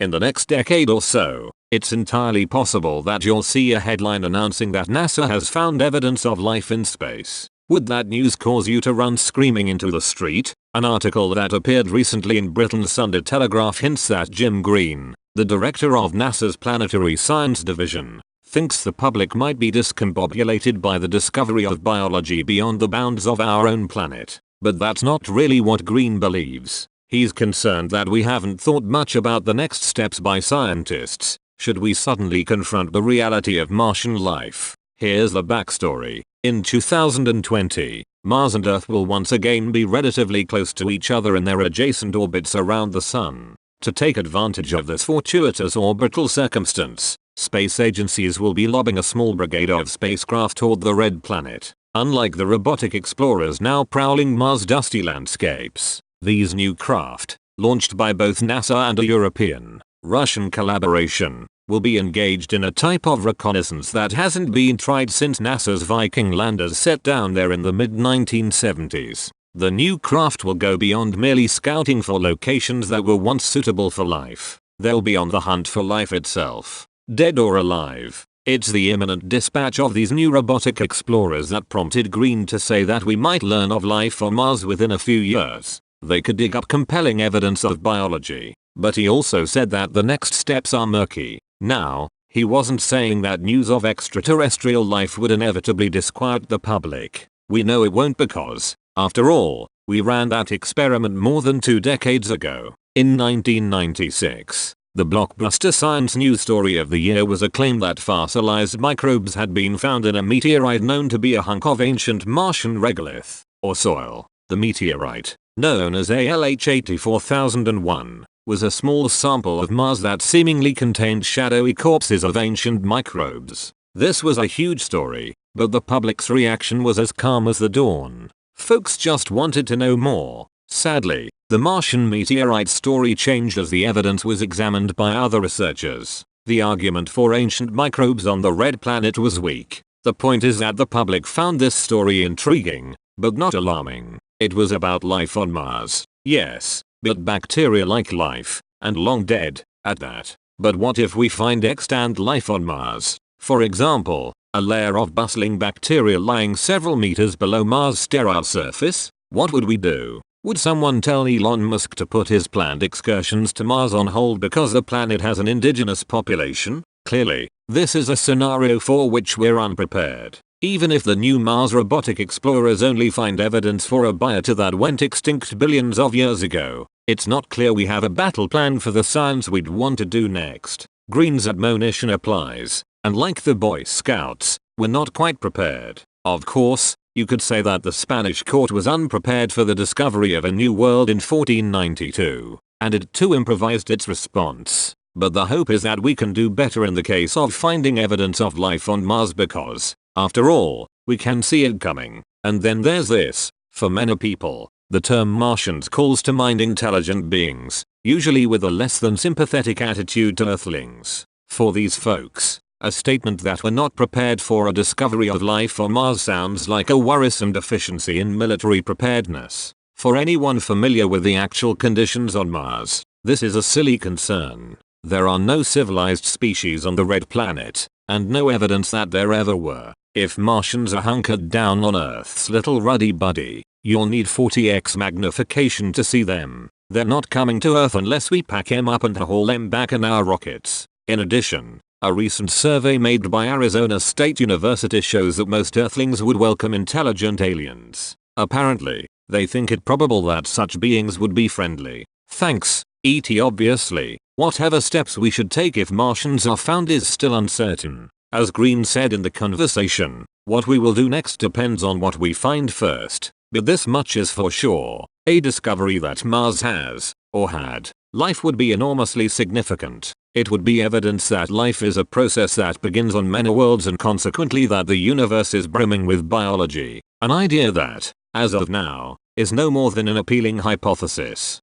In the next decade or so, it's entirely possible that you'll see a headline announcing that NASA has found evidence of life in space. Would that news cause you to run screaming into the street? An article that appeared recently in Britain's Sunday Telegraph hints that Jim Green, the director of NASA's Planetary Science Division, thinks the public might be discombobulated by the discovery of biology beyond the bounds of our own planet. But that's not really what Green believes. He's concerned that we haven't thought much about the next steps by scientists, should we suddenly confront the reality of Martian life. Here's the backstory. In 2020, Mars and Earth will once again be relatively close to each other in their adjacent orbits around the Sun. To take advantage of this fortuitous orbital circumstance, space agencies will be lobbing a small brigade of spacecraft toward the red planet. Unlike the robotic explorers now prowling Mars' dusty landscapes, these new craft, launched by both NASA and a European-Russian collaboration, will be engaged in a type of reconnaissance that hasn't been tried since NASA's Viking landers set down there in the mid-1970s. The new craft will go beyond merely scouting for locations that were once suitable for life. They'll be on the hunt for life itself, dead or alive. It's the imminent dispatch of these new robotic explorers that prompted Green to say that we might learn of life on Mars within a few years. They could dig up compelling evidence of biology, but he also said that the next steps are murky. Now, he wasn't saying that news of extraterrestrial life would inevitably disquiet the public. We know it won't because, after all, we ran that experiment more than 2 decades ago. In 1996, the blockbuster science news story of the year was a claim that fossilized microbes had been found in a meteorite known to be a hunk of ancient Martian regolith, or soil. The meteorite, known as ALH 84001, was a small sample of Mars that seemingly contained shadowy corpses of ancient microbes. This was a huge story, but the public's reaction was as calm as the dawn. Folks just wanted to know more. Sadly, the Martian meteorite story changed as the evidence was examined by other researchers. The argument for ancient microbes on the red planet was weak. The point is that the public found this story intriguing, but not alarming. It was about life on Mars, yes, but bacteria-like life, and long dead, at that. But what if we find extant life on Mars? For example, a layer of bustling bacteria lying several meters below Mars' sterile surface? What would we do? Would someone tell Elon Musk to put his planned excursions to Mars on hold because the planet has an indigenous population? Clearly, this is a scenario for which we're unprepared. Even if the new Mars robotic explorers only find evidence for a biota that went extinct billions of years ago, it's not clear we have a battle plan for the science we'd want to do next. Green's admonition applies, and like the Boy Scouts, we're not quite prepared. Of course, you could say that the Spanish court was unprepared for the discovery of a new world in 1492, and it too improvised its response. But the hope is that we can do better in the case of finding evidence of life on Mars because, after all, we can see it coming. And then there's this. For many people, the term Martians calls to mind intelligent beings, usually with a less than sympathetic attitude to Earthlings. For these folks, a statement that we're not prepared for a discovery of life on Mars sounds like a worrisome deficiency in military preparedness. For anyone familiar with the actual conditions on Mars, this is a silly concern. There are no civilized species on the red planet, and no evidence that there ever were. If Martians are hunkered down on Earth's little ruddy buddy, you'll need 40x magnification to see them. They're not coming to Earth unless we pack them up and haul them back in our rockets. In addition, a recent survey made by Arizona State University shows that most Earthlings would welcome intelligent aliens. Apparently, they think it probable that such beings would be friendly. Thanks, ET. Obviously, whatever steps we should take if Martians are found is still uncertain. As Green said in the conversation, what we will do next depends on what we find first. But this much is for sure. A discovery that Mars has, or had, life would be enormously significant. It would be evidence that life is a process that begins on many worlds and consequently that the universe is brimming with biology. An idea that, as of now, is no more than an appealing hypothesis.